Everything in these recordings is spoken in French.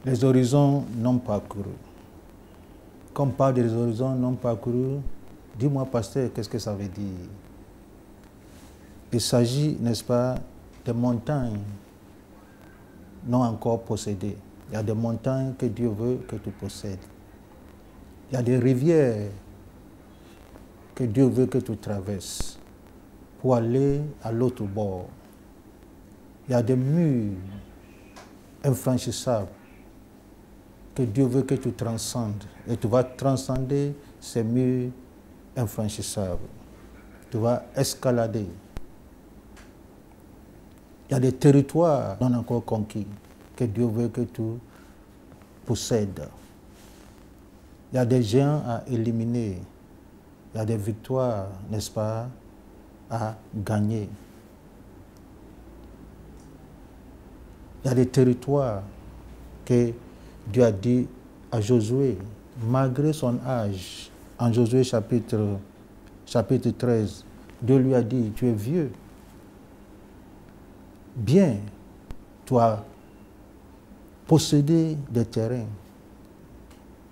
Les horizons non parcourus. Quand on parle des horizons non parcourus, dis-moi, pasteur, qu'est-ce que ça veut dire? Il s'agit, n'est-ce pas, des montagnes non encore possédées. Il y a des montagnes que Dieu veut que tu possèdes. Il y a des rivières que Dieu veut que tu traverses pour aller à l'autre bord. Il y a des murs infranchissables que Dieu veut que tu transcendes. Et tu vas transcender ces murs infranchissables. Tu vas escalader. Il y a des territoires non encore conquis que Dieu veut que tu possèdes. Il y a des géants à éliminer. Il y a des victoires, n'est-ce pas, à gagner. Il y a des territoires que Dieu a dit à Josué, malgré son âge, en Josué chapitre 13, Dieu lui a dit, tu es vieux. Bien, tu as possédé des terrains.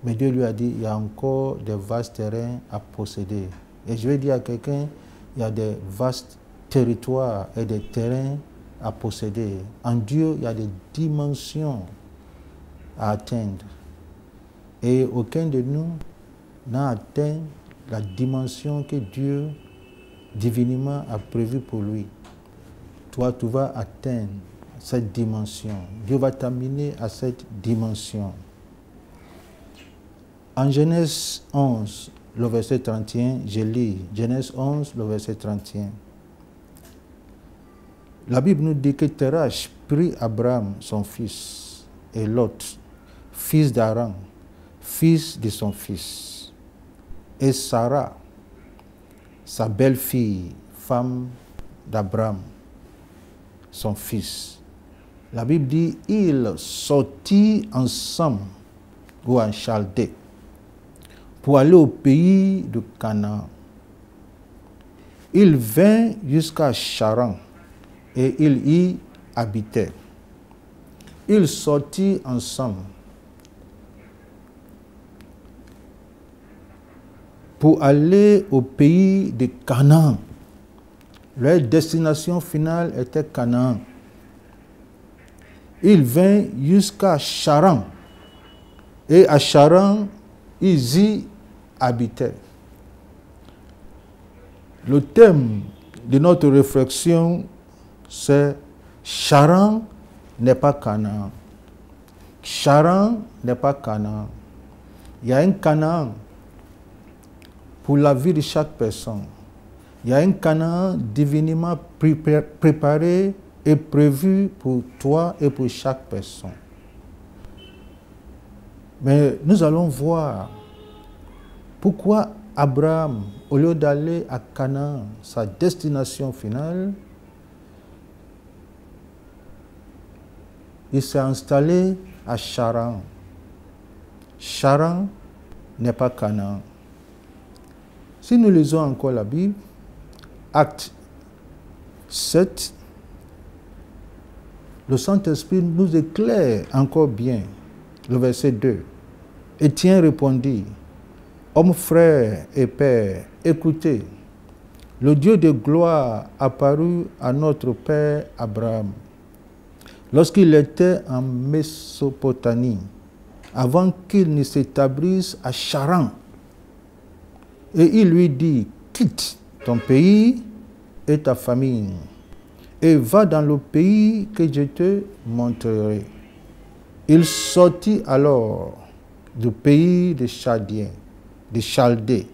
Mais Dieu lui a dit, il y a encore des vastes terrains à posséder. Et je vais dire à quelqu'un, il y a des vastes territoires et des terrains à posséder. En Dieu, il y a des dimensions à atteindre. Et aucun de nous n'a atteint la dimension que Dieu divinement a prévue pour lui. Toi, tu vas atteindre cette dimension. Dieu va t'amener à cette dimension. En Genèse 11, le verset 31, je lis Genèse 11, le verset 31. La Bible nous dit que Terach prit Abraham, son fils, et Lot, fils d'Aran, fils de son fils, et Sarah, sa belle-fille, femme d'Abraham, son fils. La Bible dit, ils sortirent ensemble, ou en Chaldée, pour aller au pays de Canaan. Il vint jusqu'à Charan et il y habitait. Ils sortirent ensemble pour aller au pays de Canaan. Leur destination finale était Canaan. Il vint jusqu'à Charan et à Charan, ils y habitaient. Le thème de notre réflexion, c'est Charan n'est pas Canaan. Charan n'est pas Canaan. Il y a un Canaan pour la vie de chaque personne. Il y a un Canaan divinement préparé et prévu pour toi et pour chaque personne. Mais nous allons voir pourquoi Abraham, au lieu d'aller à Canaan, sa destination finale, il s'est installé à Charan. Charan n'est pas Canaan. Si nous lisons encore la Bible, Acte 7, le Saint-Esprit nous éclaire encore bien. Le verset 2. Étienne répondit, hommes frères et pères, écoutez, le Dieu de gloire apparut à notre père Abraham lorsqu'il était en Mésopotamie, avant qu'il ne s'établisse à Charan. Et il lui dit, quitte ton pays et ta famille, et va dans le pays que je te montrerai. Il sortit alors du pays des Chaldéens, des Chaldées.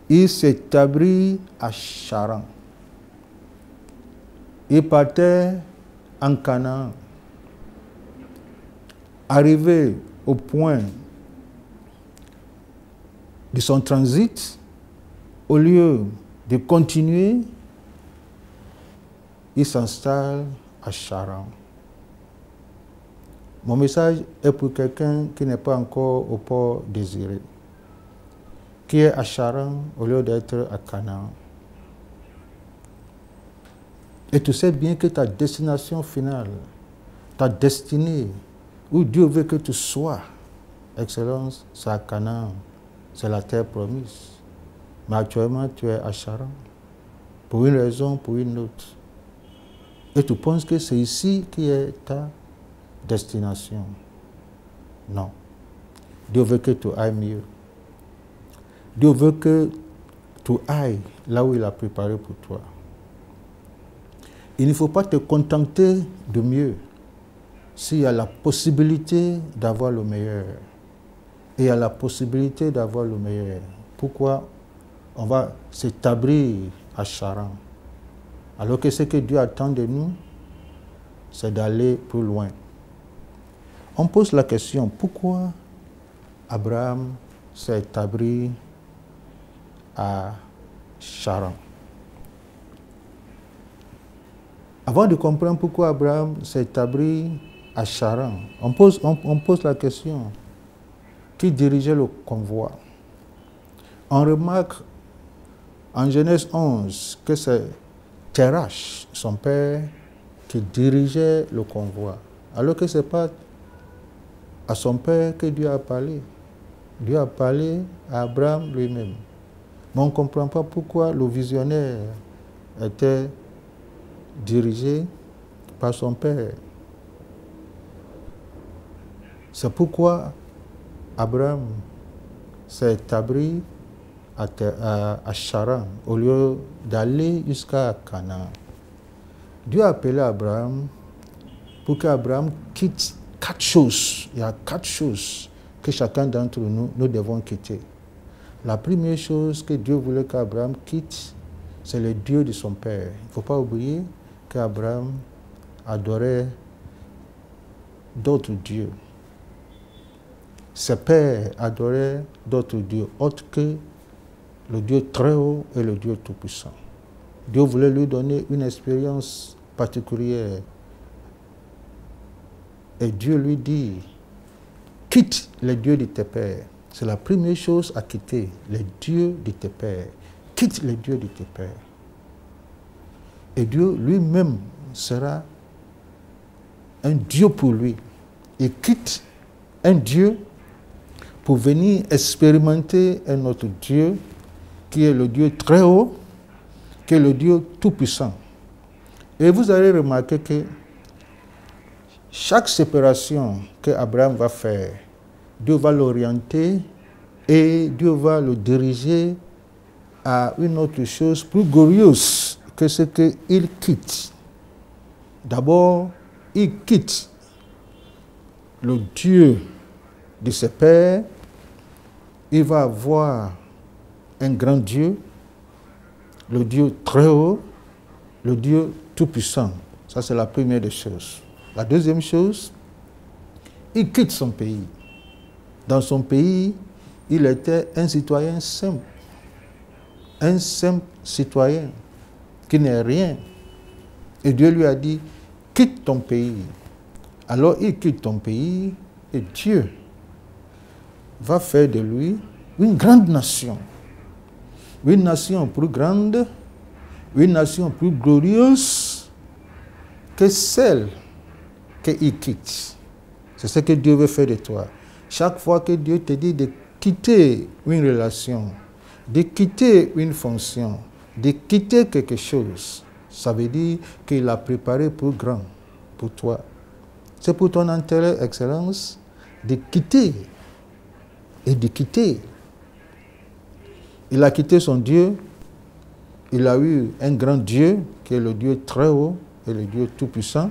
Il s'établit à Charan. Il partait en Canaan. Arrivé au point de son transit, au lieu de continuer, il s'installe à Charan. Mon message est pour quelqu'un qui n'est pas encore au port désiré, qui est à Charan au lieu d'être à Canaan. Et tu sais bien que ta destination finale, ta destinée, où Dieu veut que tu sois. Excellence, c'est à Canaan, c'est la terre promise. Mais actuellement, tu es à Charan, pour une raison, pour une autre. Et tu penses que c'est ici qui est ta destination. Non. Dieu veut que tu ailles mieux. Dieu veut que tu ailles là où il a préparé pour toi. Il ne faut pas te contenter de mieux s'il y a la possibilité d'avoir le meilleur. Et il y a la possibilité d'avoir le meilleur. Pourquoi on va s'établir à Charan? Alors que ce que Dieu attend de nous, c'est d'aller plus loin. On pose la question, pourquoi Abraham s'est établi à Charan? Avant de comprendre pourquoi Abraham s'est établi à Charan, on pose la question, qui dirigeait le convoi? On remarque en Genèse 11 que c'est Terach, son père, qui dirigeait le convoi. Alors que ce n'est pas à son père que Dieu a parlé. Dieu a parlé à Abraham lui-même. Mais on ne comprend pas pourquoi le visionnaire était dirigé par son père. C'est pourquoi Abraham s'est établi à Charan au lieu d'aller jusqu'à Canaan. Dieu a appelé Abraham pour qu'Abraham quitte 4 choses. Il y a 4 choses que chacun d'entre nous, nous devons quitter. La première chose que Dieu voulait qu'Abraham quitte, c'est le Dieu de son père. Il ne faut pas oublier qu'Abraham adorait d'autres dieux. Ses pères adoraient d'autres dieux, autres que le Dieu très haut et le Dieu tout-puissant. Dieu voulait lui donner une expérience particulière. Et Dieu lui dit, quitte les dieux de tes pères. C'est la première chose à quitter, les dieux de tes pères. Quitte les dieux de tes pères. Et Dieu lui-même sera un Dieu pour lui. Il quitte un Dieu pour venir expérimenter un autre Dieu qui est le Dieu très haut, qui est le Dieu tout-puissant. Et vous allez remarquer que chaque séparation que Abraham va faire, Dieu va l'orienter et Dieu va le diriger à une autre chose plus glorieuse que ce qu'il quitte. D'abord, il quitte le Dieu de ses pères. Il va avoir un grand Dieu, le Dieu très haut, le Dieu tout-puissant. Ça, c'est la première des choses. La deuxième chose, il quitte son pays. Dans son pays, il était un citoyen simple. Un simple citoyen qui n'est rien. Et Dieu lui a dit, quitte ton pays. Alors il quitte ton pays et Dieu va faire de lui une grande nation. Une nation plus grande, une nation plus glorieuse que celle qu'il quitte. C'est ce que Dieu veut faire de toi. Chaque fois que Dieu te dit de quitter une relation, de quitter une fonction, de quitter quelque chose, ça veut dire qu'il a préparé plus grand pour toi. C'est pour ton intérêt, Excellence, de quitter et de quitter. Il a quitté son Dieu, il a eu un grand Dieu qui est le Dieu très haut et le Dieu tout-puissant.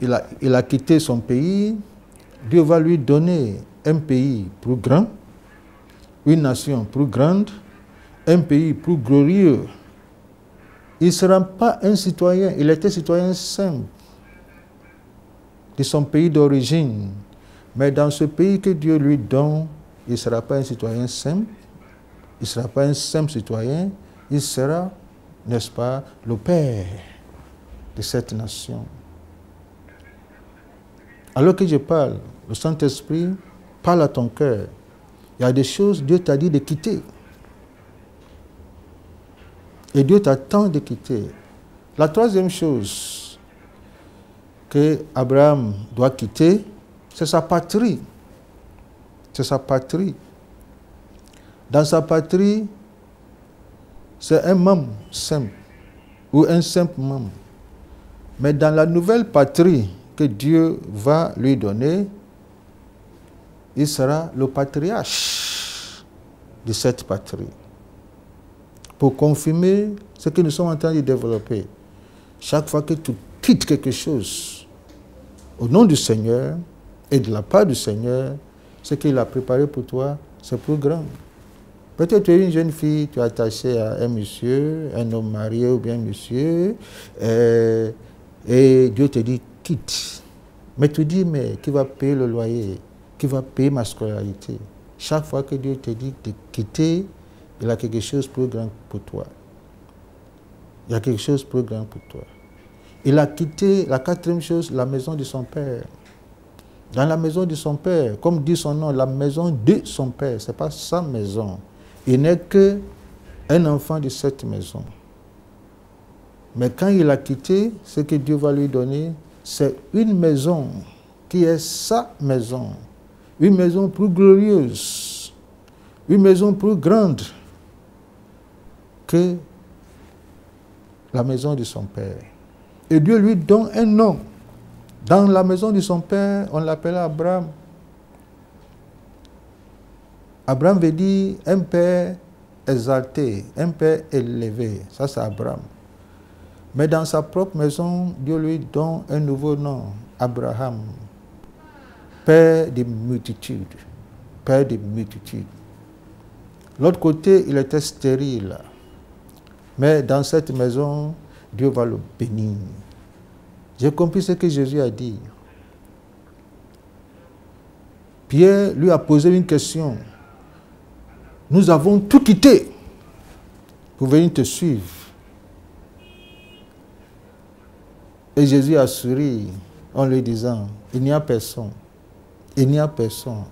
Il a quitté son pays, Dieu va lui donner un pays plus grand, une nation plus grande, un pays plus glorieux. Il ne sera pas un citoyen, il était citoyen simple de son pays d'origine. Mais dans ce pays que Dieu lui donne, il ne sera pas un citoyen simple, il ne sera pas un simple citoyen, il sera, n'est-ce pas, le père de cette nation. Alors que je parle, le Saint-Esprit parle à ton cœur. Il y a des choses, Dieu t'a dit de quitter. Et Dieu t'attend de quitter. La troisième chose, que Abraham doit quitter, c'est sa patrie. C'est sa patrie. Dans sa patrie, c'est un membre simple ou un simple membre. Mais dans la nouvelle patrie que Dieu va lui donner, il sera le patriarche de cette patrie. Pour confirmer ce que nous sommes en train de développer, chaque fois que tu quittes quelque chose, au nom du Seigneur et de la part du Seigneur, ce qu'il a préparé pour toi, c'est plus grand. Peut-être tu es une jeune fille, tu es attachée à un monsieur, un homme marié ou bien un monsieur, et Dieu te dit quitte. Mais tu dis, mais qui va payer le loyer? Qui va payer ma scolarité? Chaque fois que Dieu te dit de quitter, il a quelque chose de plus grand pour toi. Il y a quelque chose de plus grand pour toi. Il a quitté, la quatrième chose, la maison de son père. Dans la maison de son père, comme dit son nom, la maison de son père, ce n'est pas sa maison. Il n'est qu'un enfant de cette maison. Mais quand il a quitté, ce que Dieu va lui donner, c'est une maison qui est sa maison. Une maison plus glorieuse, une maison plus grande que la maison de son père. Et Dieu lui donne un nom. Dans la maison de son père, on l'appelait Abraham. Abraham veut dire un père exalté, un père élevé. Ça, c'est Abraham. Mais dans sa propre maison, Dieu lui donne un nouveau nom, Abraham. Père de multitudes. Père de multitudes. L'autre côté, il était stérile. Mais dans cette maison, Dieu va le bénir. J'ai compris ce que Jésus a dit. Pierre lui a posé une question. Nous avons tout quitté pour venir te suivre. Et Jésus a souri en lui disant, il n'y a personne. Il n'y a personne,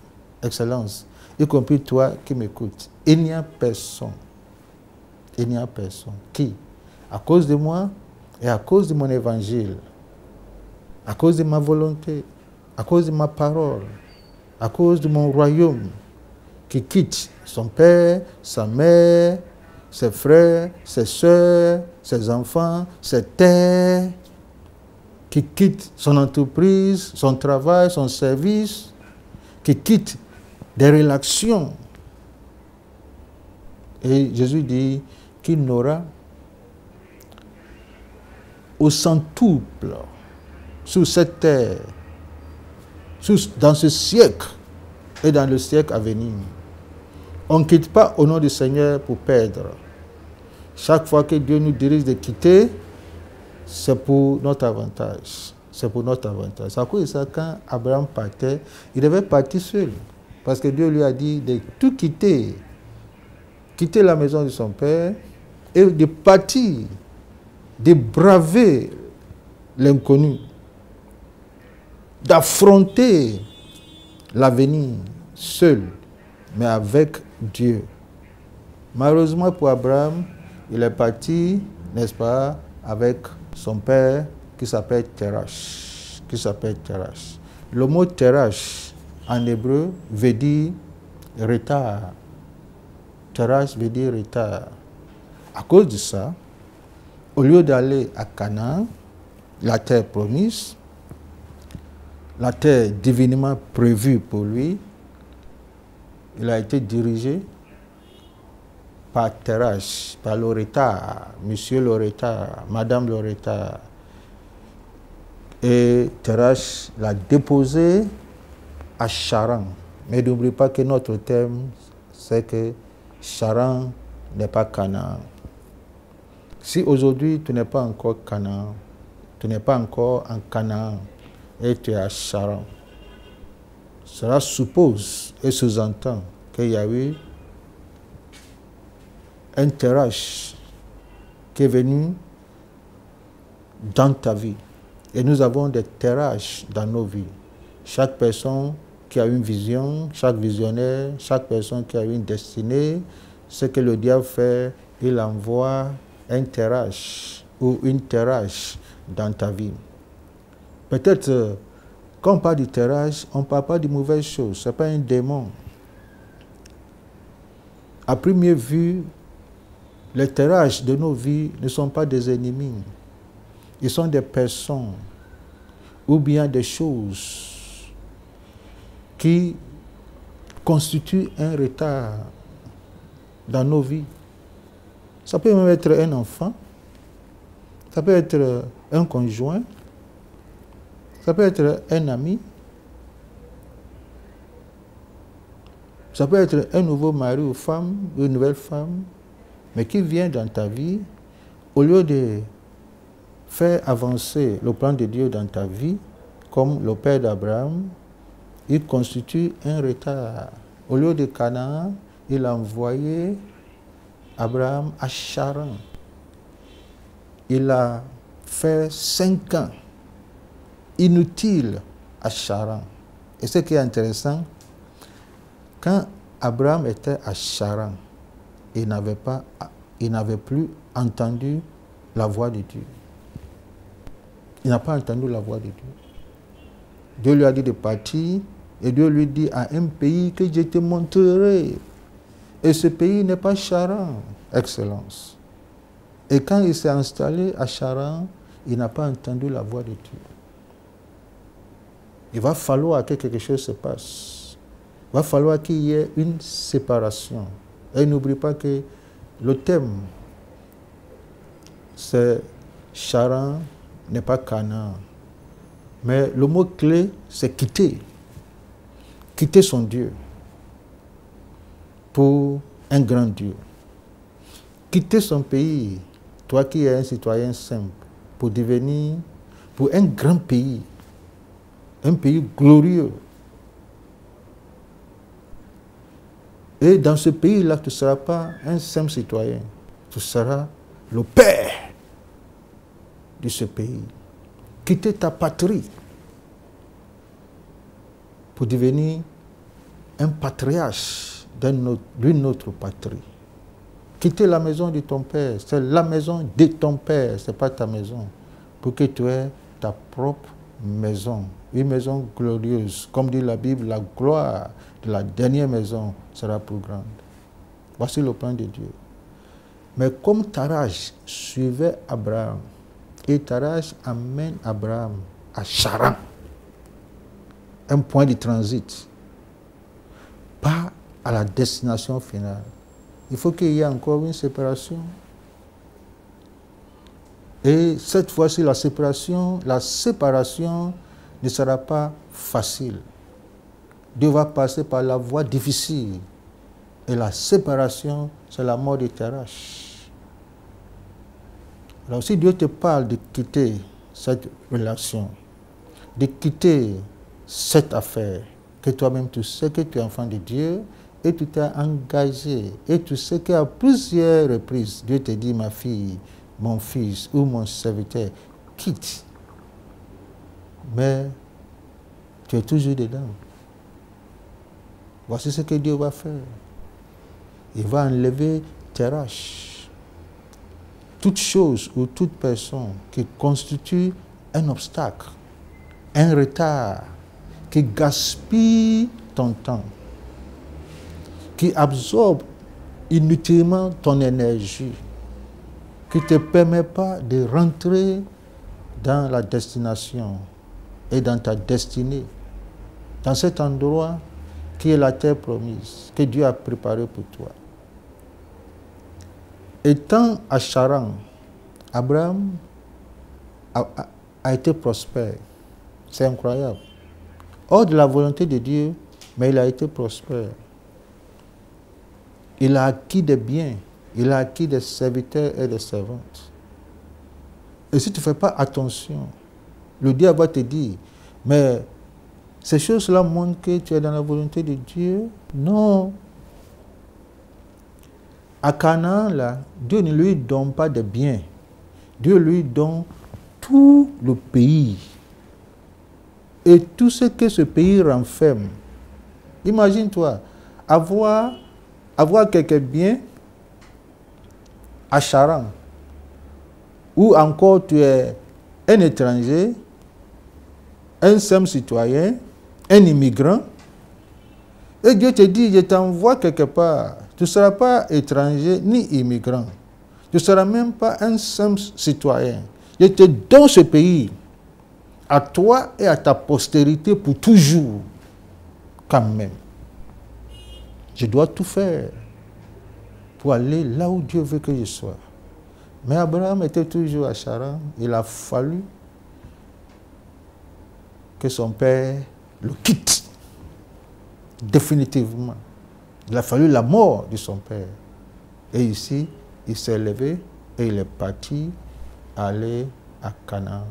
Excellence, y compris toi qui m'écoutes. Il n'y a personne. Il n'y a personne. Qui, à cause de moi et à cause de mon évangile, à cause de ma volonté, à cause de ma parole, à cause de mon royaume, qui quitte son père, sa mère, ses frères, ses soeurs, ses enfants, ses terres, qui quitte son entreprise, son travail, son service, qui quitte des relations. Et Jésus dit qu'il n'aura au centuple sur cette terre, dans ce siècle et dans le siècle à venir. On ne quitte pas au nom du Seigneur pour perdre. Chaque fois que Dieu nous dirige de quitter, c'est pour notre avantage. C'est pour notre avantage. C'est à cause de ça, quand Abraham partait, il devait partir seul. Parce que Dieu lui a dit de tout quitter. Quitter la maison de son père et de partir, de braver l'inconnu, d'affronter l'avenir seul, mais avec Dieu. Malheureusement pour Abraham, il est parti, n'est-ce pas, avec son père qui s'appelle Terach. Le mot Terach en hébreu veut dire retard. Terach veut dire retard. À cause de ça, au lieu d'aller à Canaan, la terre promise, la terre divinement prévue pour lui, il a été dirigé par Terach, par le retard, monsieur le retard, madame le retard. Et Terach l'a déposé à Charan. Mais n'oublie pas que notre thème, c'est que Charan n'est pas Canaan. Si aujourd'hui tu n'es pas encore Canaan, tu n'es pas encore en Canaan et tu es à Charan, cela suppose et sous-entend qu'il y a eu un Terach qui est venu dans ta vie. Et nous avons des Terach dans nos vies. Chaque personne qui a une vision, chaque visionnaire, chaque personne qui a une destinée, ce que le diable fait, il envoie un Terach ou une Terach dans ta vie. Peut-être, quand on parle du terrage, on ne parle pas de mauvaises choses. Ce n'est pas un démon. À première vue, les terrages de nos vies ne sont pas des ennemis. Ils sont des personnes ou bien des choses qui constituent un retard dans nos vies. Ça peut même être un enfant, ça peut être un conjoint, ça peut être un ami, ça peut être un nouveau mari ou femme, une nouvelle femme, mais qui vient dans ta vie, au lieu de faire avancer le plan de Dieu dans ta vie, comme le père d'Abraham, il constitue un retard. Au lieu de Canaan, il a envoyé Abraham à Charan. Il a fait 5 ans inutiles à Charan. Et ce qui est intéressant, quand Abraham était à Charan, il n'avait plus entendu la voix de Dieu. Il n'a pas entendu la voix de Dieu. Dieu lui a dit de partir et Dieu lui dit à un pays que je te montrerai. Et ce pays n'est pas Charan, Excellence. Et quand il s'est installé à Charan, il n'a pas entendu la voix de Dieu. Il va falloir que quelque chose se passe. Il va falloir qu'il y ait une séparation. Et n'oublie pas que le thème, c'est Charan, n'est pas Canaan. Mais le mot clé, c'est quitter. Quitter son Dieu pour un grand Dieu. Quitter son pays, toi qui es un citoyen simple, pour devenir, pour un grand pays, un pays glorieux. Et dans ce pays-là, tu ne seras pas un simple citoyen, tu seras le père de ce pays. Quitter ta patrie pour devenir un patriarche d'une autre patrie. Quitter la maison de ton père, c'est la maison de ton père, ce n'est pas ta maison, pour que tu aies ta propre maison, une maison glorieuse. Comme dit la Bible, la gloire de la dernière maison sera plus grande. Voici le plan de Dieu. Mais comme Taraj suivait Abraham, et Taraj amène Abraham à Charan, un point de transit, pas à la destination finale. Il faut qu'il y ait encore une séparation. Et cette fois-ci, la séparation ne sera pas facile. Dieu va passer par la voie difficile. Et la séparation, c'est la mort de Taraj. Alors si Dieu te parle de quitter cette relation, de quitter cette affaire, que toi-même tu sais que tu es enfant de Dieu, et tu t'es engagé, et tu sais qu'à plusieurs reprises, Dieu te dit, ma fille, mon fils ou mon serviteur, quitte. Mais tu es toujours dedans. Voici ce que Dieu va faire. Il va enlever Taraj. Toute chose ou toute personne qui constitue un obstacle, un retard, qui gaspille ton temps, qui absorbe inutilement ton énergie, qui ne te permet pas de rentrer dans la destination et dans ta destinée, dans cet endroit qui est la terre promise, que Dieu a préparé pour toi. Étant à Charan, Abraham a été prospère. C'est incroyable. Hors de la volonté de Dieu, mais il a été prospère. Il a acquis des biens, il a acquis des serviteurs et des servantes. Et si tu ne fais pas attention, le diable va te dire, mais ces choses-là montrent que tu es dans la volonté de Dieu. Non. À Canaan, là, Dieu ne lui donne pas de biens. Dieu lui donne tout le pays. Et tout ce que ce pays renferme. Imagine-toi, avoir quelques biens à Charan, ou encore tu es un étranger, un simple citoyen, un immigrant, et Dieu te dit, je t'envoie quelque part. Tu ne seras pas étranger ni immigrant. Tu ne seras même pas un simple citoyen. Je te donne ce pays à toi et à ta postérité pour toujours. Quand même. Je dois tout faire pour aller là où Dieu veut que je sois. Mais Abraham était toujours à Charan. Il a fallu que son père le quitte définitivement. Il a fallu la mort de son père. Et ici, il s'est levé et il est parti aller à Canaan.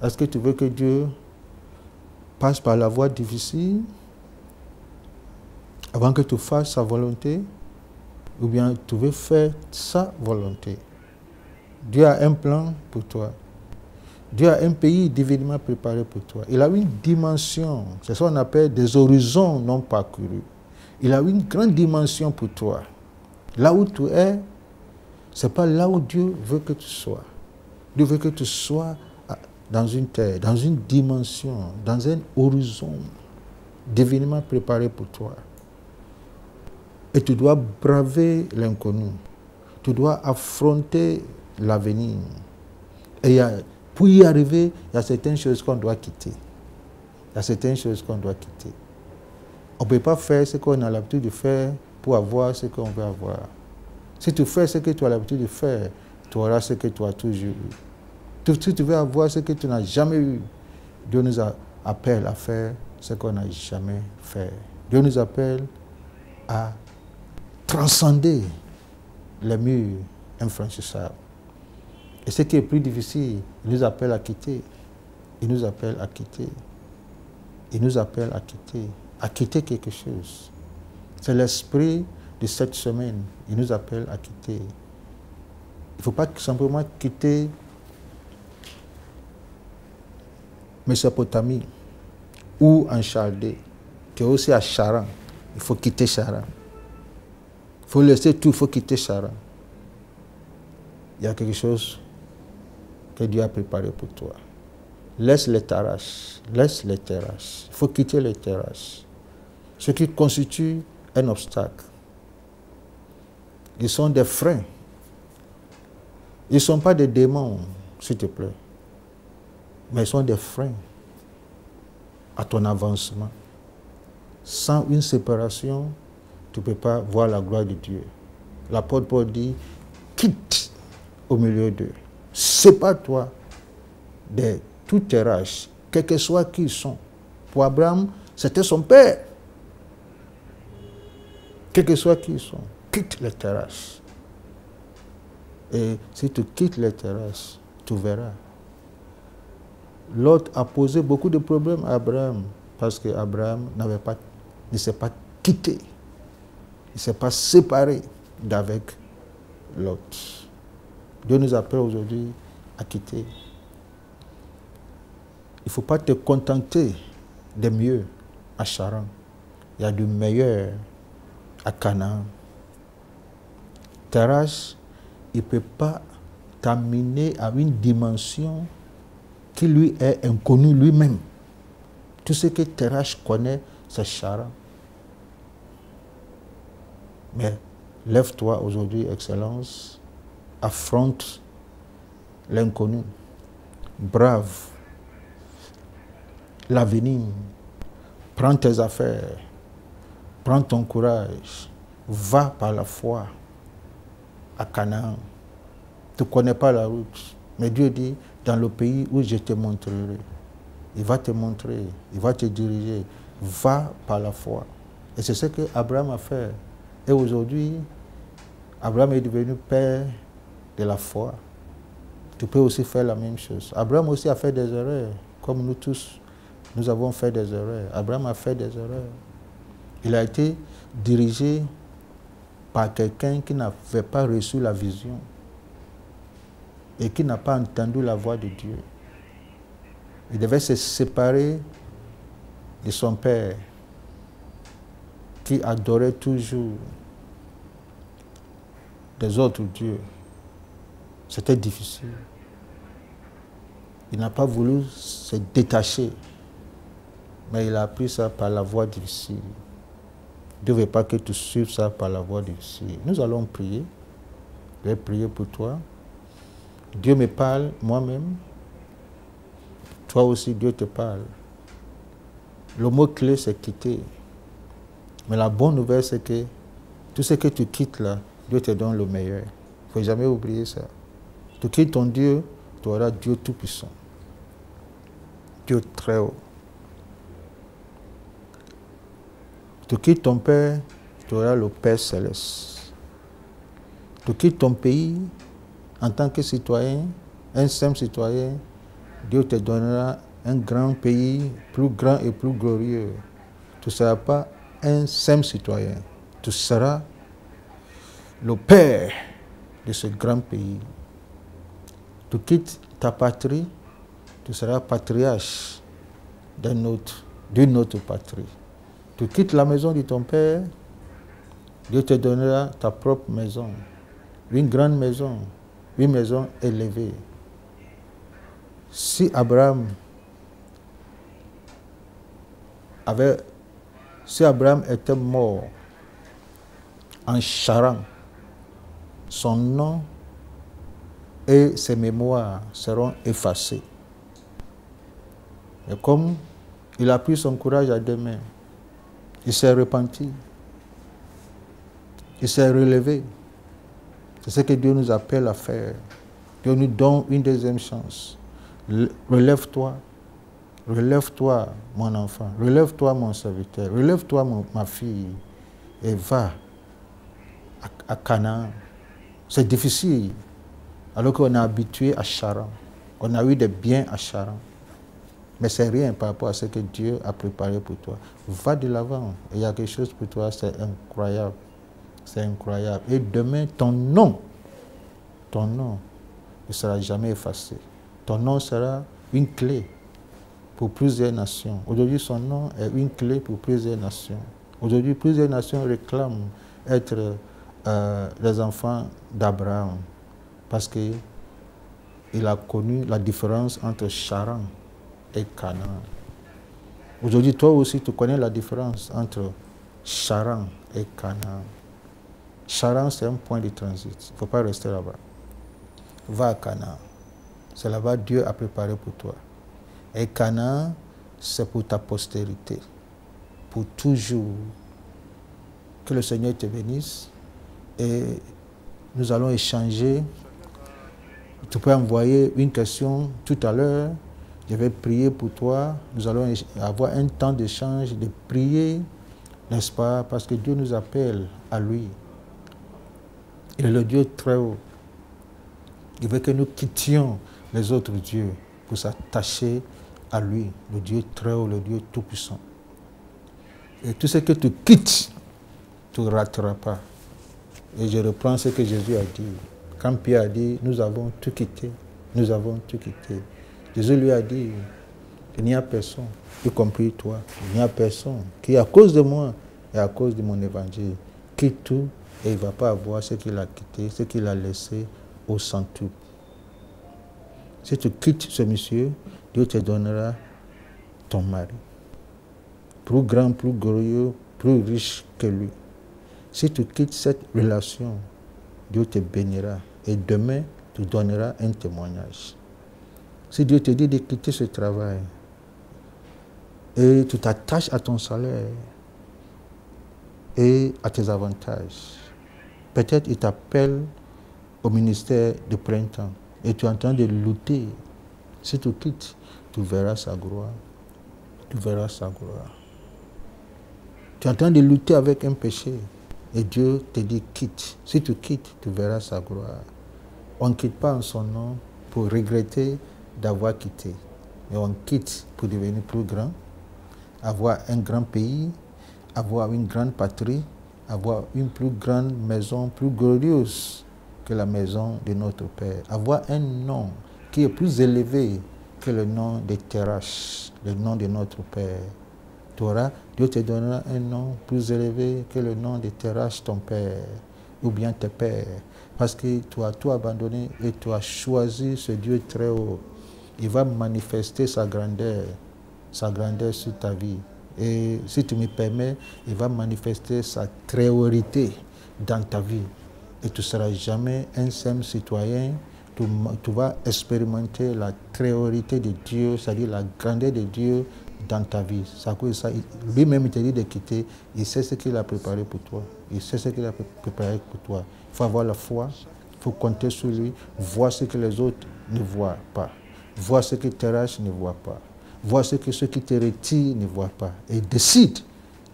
Est-ce que tu veux que Dieu passe par la voie difficile avant que tu fasses sa volonté? Ou bien tu veux faire sa volonté? Dieu a un plan pour toi. Dieu a un pays divinement préparé pour toi. Il a une dimension, c'est ce qu'on appelle des horizons non parcourus. Il a une grande dimension pour toi. Là où tu es, ce n'est pas là où Dieu veut que tu sois. Dieu veut que tu sois dans une terre, dans une dimension, dans un horizon divinement préparé pour toi. Et tu dois braver l'inconnu. Tu dois affronter l'avenir. Et pour y arriver, il y a certaines choses qu'on doit quitter. Il y a certaines choses qu'on doit quitter. On ne peut pas faire ce qu'on a l'habitude de faire pour avoir ce qu'on veut avoir. Si tu fais ce que tu as l'habitude de faire, tu auras ce que tu as toujours eu. Si tu veux avoir ce que tu n'as jamais eu, Dieu nous appelle à faire ce qu'on n'a jamais fait. Dieu nous appelle à transcender les murs infranchissables. Et ce qui est plus difficile, il nous appelle à quitter. Il nous appelle à quitter. Il nous appelle à quitter quelque chose. C'est l'esprit de cette semaine. Il nous appelle à quitter. Il ne faut pas simplement quitter Mésopotamie ou en Chaldée, qui est aussi à Charan. Il faut quitter Charan. Il faut laisser tout, il faut quitter Charan. Il y a quelque chose que Dieu a préparé pour toi. Laisse les terrasses. Laisse les terrasses. Il faut quitter les terrasses. Ce qui constitue un obstacle. Ils sont des freins. Ils ne sont pas des démons, s'il te plaît. Mais ils sont des freins à ton avancement. Sans une séparation, tu ne peux pas voir la gloire de Dieu. L'apôtre Paul dit, quitte au milieu d'eux. Sépare-toi de toutes tes races, quels que soient qui ils sont. Pour Abraham, c'était son père. Quels que soient qui ils sont, quitte les terrasses. Et si tu quittes les terrasses, tu verras. Lot a posé beaucoup de problèmes à Abraham parce qu'Abraham ne s'est pas quitté. Il ne s'est pas séparé d'avec Lot. Dieu nous appelle aujourd'hui à quitter. Il ne faut pas te contenter de mieux à Charan. Il y a du meilleur à Canaan. Terrasse, il ne peut pas t'amener à une dimension qui lui est inconnue lui-même. Tout ce que Terrasse connaît, c'est Charan. Mais lève-toi aujourd'hui, Excellence, affronte l'inconnu, brave l'avenir, prends tes affaires, prends ton courage, va par la foi à Canaan. Tu ne connais pas la route, mais Dieu dit, dans le pays où je te montrerai, il va te montrer, il va te diriger, va par la foi. Et c'est ce que Abraham a fait. Et aujourd'hui, Abraham est devenu père de la foi. Tu peux aussi faire la même chose. Abraham aussi a fait des erreurs, comme nous tous, nous avons fait des erreurs. Abraham a fait des erreurs. Il a été dirigé par quelqu'un qui n'avait pas reçu la vision et qui n'a pas entendu la voix de Dieu. Il devait se séparer de son père qui adorait toujours des autres dieux. C'était difficile. Il n'a pas voulu se détacher, mais il a appris ça par la voie difficile. Dieu ne veut pas que tu suives ça par la voie difficile. Nous allons prier. Je vais prier pour toi. Dieu me parle moi-même. Toi aussi, Dieu te parle. Le mot clé, c'est quitter. Mais la bonne nouvelle, c'est que tout ce que tu quittes là, Dieu te donne le meilleur. Il ne faut jamais oublier ça. Tu quittes ton Dieu, tu auras Dieu Tout-Puissant. Dieu très haut. Tu quittes ton Père, tu auras le Père Céleste. Tu quittes ton pays en tant que citoyen, un simple citoyen, Dieu te donnera un grand pays, plus grand et plus glorieux. Tu ne seras pas un simple citoyen. Tu seras le Père de ce grand pays. Tu quittes ta patrie, tu seras patriarche d'une autre patrie. Tu quittes la maison de ton Père, Dieu te donnera ta propre maison, une grande maison, une maison élevée. Si Abraham était mort en Charan, son nom et ses mémoires seront effacés. Et comme il a pris son courage à deux mains, il s'est repenti, il s'est relevé. C'est ce que Dieu nous appelle à faire. Dieu nous donne une deuxième chance. Relève-toi. Relève-toi, mon enfant. Relève-toi, mon serviteur. Relève-toi, ma fille. Et va à Canaan. C'est difficile. Alors qu'on est habitué à Charan. On a eu des biens à Charan. Mais c'est rien par rapport à ce que Dieu a préparé pour toi. Va de l'avant. Il y a quelque chose pour toi, c'est incroyable. C'est incroyable. Et demain, ton nom ne sera jamais effacé. Ton nom sera une clé pour plusieurs nations. Aujourd'hui, son nom est une clé pour plusieurs nations. Aujourd'hui, plusieurs nations réclament être les enfants d'Abraham parce qu'il a connu la différence entre Charan et Canaan. Aujourd'hui, toi aussi, tu connais la différence entre Charan et Canaan. Charan, c'est un point de transit. Il ne faut pas rester là-bas. Va à Canaan. C'est là-bas que Dieu a préparé pour toi. Et Canaan, c'est pour ta postérité. Pour toujours. Que le Seigneur te bénisse. Et nous allons échanger. Tu peux envoyer une question tout à l'heure. Je vais prier pour toi. Nous allons avoir un temps d'échange, de prier, n'est-ce pas? Parce que Dieu nous appelle à lui. Il est le Dieu très haut. Il veut que nous quittions les autres dieux pour s'attacher à lui, le Dieu très haut, le Dieu tout-puissant. Et tout ce que tu quittes, tu ne rateras pas. Et je reprends ce que Jésus a dit. Quand Pierre a dit, nous avons tout quitté, nous avons tout quitté. Jésus lui a dit, il n'y a personne, y compris toi, il n'y a personne qui, à cause de moi et à cause de mon évangile, quitte tout et il ne va pas avoir ce qu'il a quitté, ce qu'il a laissé au centuple. Si tu quittes ce monsieur, Dieu te donnera ton mari. Plus grand, plus glorieux, plus riche que lui. Si tu quittes cette relation, Dieu te bénira. Et demain, tu donneras un témoignage. Si Dieu te dit de quitter ce travail, et tu t'attaches à ton salaire et à tes avantages, peut-être il t'appelle au ministère de printemps et tu es en train de lutter. Si tu quittes, tu verras sa gloire. Tu verras sa gloire. Tu es en train de lutter avec un péché et Dieu te dit quitte. Si tu quittes, tu verras sa gloire. On ne quitte pas en son nom pour regretter d'avoir quitté. Mais on quitte pour devenir plus grand, avoir un grand pays, avoir une grande patrie, avoir une plus grande maison, plus glorieuse que la maison de notre Père. Avoir un nom qui est plus élevé que le nom de Terach, le nom de notre Père. Dieu te donnera un nom plus élevé que le nom de Terach, ton Père, ou bien tes pères. Parce que tu as tout abandonné et tu as choisi ce Dieu très haut. il va manifester sa grandeur sur ta vie. Et si tu me permets, il va manifester sa priorité dans ta vie. Et tu ne seras jamais un simple citoyen. Tu vas expérimenter la priorité de Dieu, c'est-à-dire la grandeur de Dieu dans ta vie. Lui-même, il te dit de quitter. Il sait ce qu'il a préparé pour toi. Il sait ce qu'il a préparé pour toi. Il faut avoir la foi. Il faut compter sur lui. Voir ce que les autres ne voient pas. Voir ce que tes raches ne voient pas. Voir ce que ceux qui te retirent ne voient pas. Et décide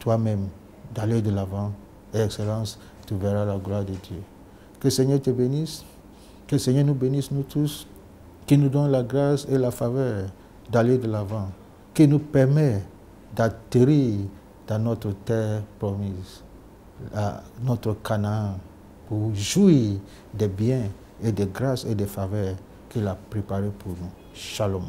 toi-même d'aller de l'avant. Et excellence, tu verras la gloire de Dieu. Que le Seigneur te bénisse. Que le Seigneur nous bénisse, nous tous. Qu'il nous donne la grâce et la faveur d'aller de l'avant. Qu'il nous permet d'atterrir dans notre terre promise, à notre Canaan, pour jouir des biens et des grâces et des faveurs qu'il a préparés pour nous. Shalom.